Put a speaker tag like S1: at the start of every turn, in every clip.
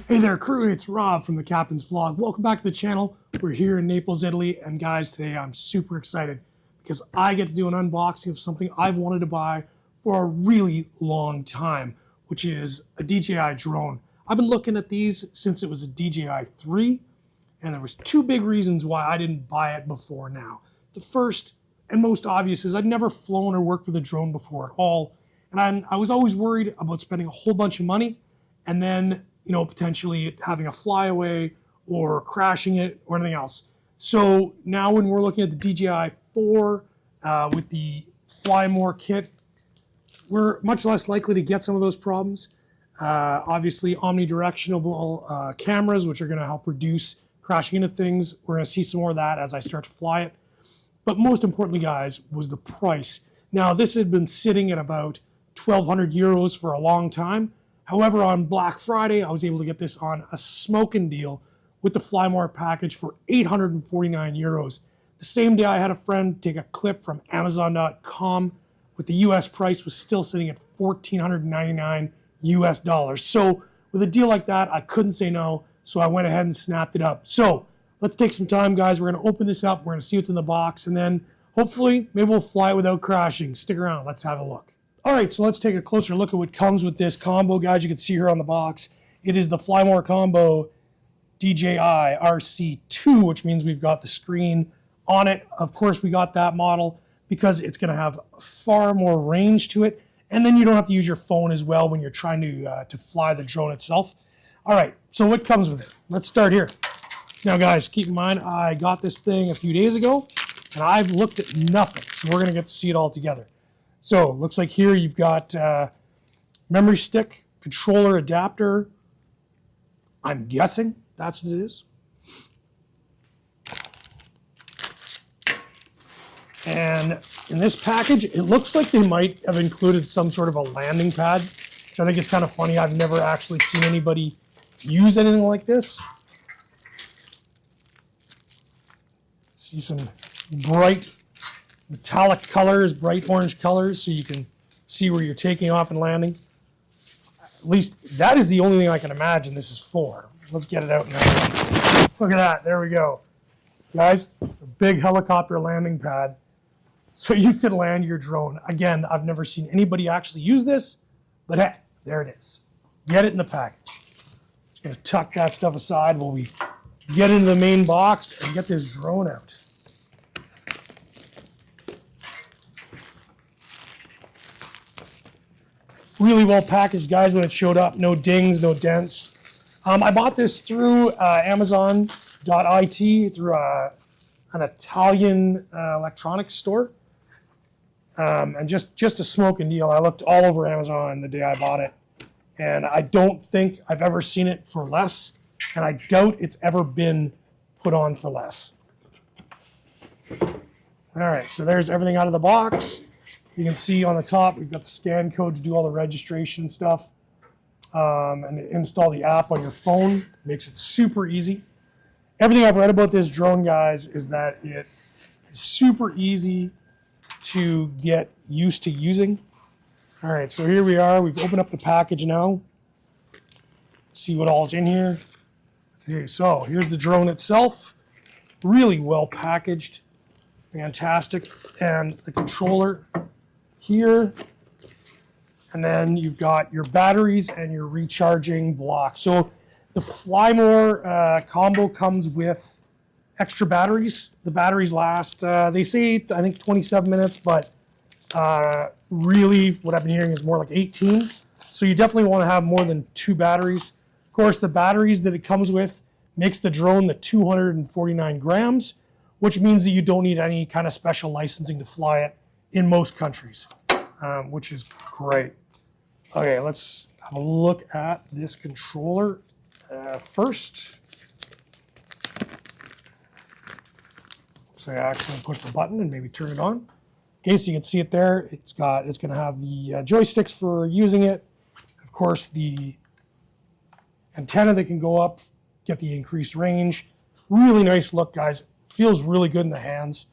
S1: Hey there crew, it's Rob from the Captain's Vlog. Welcome back to the channel. We're here in Naples, Italy, and guys, today I'm super excited because I get to do an unboxing of something I've wanted to buy for a really long time, which is a DJI drone. I've been looking at these since it was a DJI 3, and there was two big reasons why I didn't buy it before now. The first and most obvious is I'd never flown or worked with a drone before at all, and I was always worried about spending a whole bunch of money and then potentially having a flyaway or crashing it or anything else. So now when we're looking at the DJI 4 with the Fly More kit, we're much less likely to get some of those problems. Obviously, omnidirectional cameras, which are going to help reduce crashing into things. We're going to see some more of that as I start to fly it. But most importantly, guys, was the price. Now, this had been sitting at about 1,200 euros for a long time. However, on Black Friday, I was able to get this on a smoking deal with the Fly More package for 849 euros. The same day I had a friend take a clip from Amazon.com with the US price was still sitting at $1,499 US dollars. So with a deal like that, I couldn't say no, so I went ahead and snapped it up. So let's take some time, guys. We're gonna open this up, we're gonna see what's in the box, and then hopefully, maybe we'll fly it without crashing. Stick around, let's have a look. All right, so let's take a closer look at what comes with this combo, guys. You can see here on the box, it is the Fly More Combo DJI RC2, which means we've got the screen on it. Of course, we got that model because it's gonna have far more range to it, and then you don't have to use your phone as well when you're trying to fly the drone itself. All right, so what comes with it? Let's start here. Now, guys, keep in mind, I got this thing a few days ago, and I've looked at nothing, so we're gonna get to see it all together. So looks like here you've got memory stick, controller adapter. I'm guessing that's what it is. And in this package, it looks like they might have included some sort of a landing pad, which I think is kind of funny. I've never actually seen anybody use anything like this. See some bright metallic colors, bright orange colors, so you can see where you're taking off and landing. At least that is the only thing I can imagine this is for. Let's get it out now. Look at that, there we go. Guys, a big helicopter landing pad, so you can land your drone. Again, I've never seen anybody actually use this, but hey, there it is. Get it in the package. Just gonna tuck that stuff aside while we get into the main box and get this drone out. Really well packaged, guys, when it showed up. No dings, no dents. I bought this through Amazon.it, through an Italian electronics store. And just a smoking deal. I looked all over Amazon the day I bought it, and I don't think I've ever seen it for less, and I doubt it's ever been put on for less. All right, so there's everything out of the box. You can see on the top, we've got the scan code to do all the registration stuff, and install the app on your phone. Makes it super easy. Everything I've read about this drone, guys, is that it is super easy to get used to using. All right, so here we are. We've opened up the package now. Let's see what all's in here. Okay, so here's the drone itself. Really well packaged, fantastic. And the controller here, and then you've got your batteries and your recharging block. So the Fly More combo comes with extra batteries. The batteries last, they say, I think 27 minutes, but really what I've been hearing is more like 18. So you definitely want to have more than 2 batteries. Of course, the batteries that it comes with makes the drone the 249 grams, which means that you don't need any kind of special licensing to fly it in most countries, which is great. Okay, let's have a look at this controller first. So I actually push the button and maybe turn it on. Okay, so you can see it there. It's going to have the joysticks for using it. Of course, the antenna that can go up, get the increased range. Really nice look, guys. Feels really good in the hands.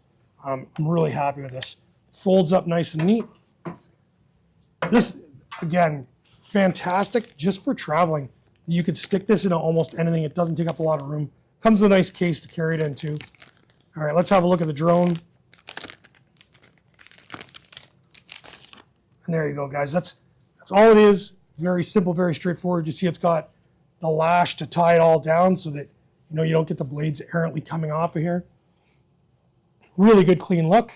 S1: I'm really happy with this. Folds up nice and neat. This, again, fantastic just for traveling. You could stick this into almost anything. It doesn't take up a lot of room. Comes with a nice case to carry it into. All right, let's have a look at the drone. And there you go, guys. That's all it is. Very simple, very straightforward. You see it's got the lash to tie it all down so that you don't get the blades errantly coming off of here. Really good, clean look.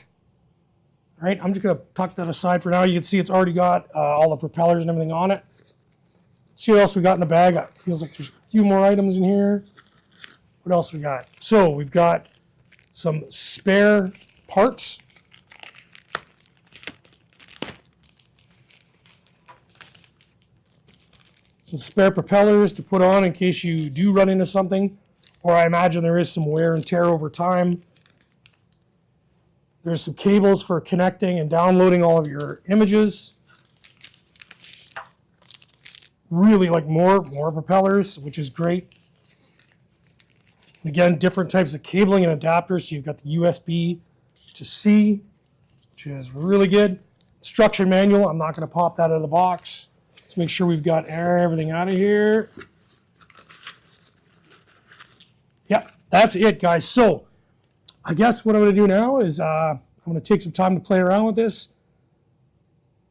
S1: All right, I'm just going to tuck that aside for now. You can see it's already got all the propellers and everything on it. Let's see what else we got in the bag. It feels like there's a few more items in here. What else we got? So we've got some spare parts. Some spare propellers to put on in case you do run into something, or I imagine there is some wear and tear over time. There's some cables for connecting and downloading all of your images. Really like more propellers, which is great. Again, different types of cabling and adapters. So you've got the USB to C, which is really good. Instruction manual. I'm not going to pop that out of the box. Let's make sure we've got everything out of here. Yep, that's it, guys. So I guess what I'm going to do now is I'm going to take some time to play around with this.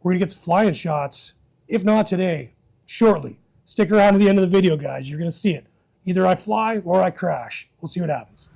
S1: We're going to get some flying shots. If not today, shortly. Stick around to the end of the video, guys. You're going to see it. Either I fly or I crash. We'll see what happens.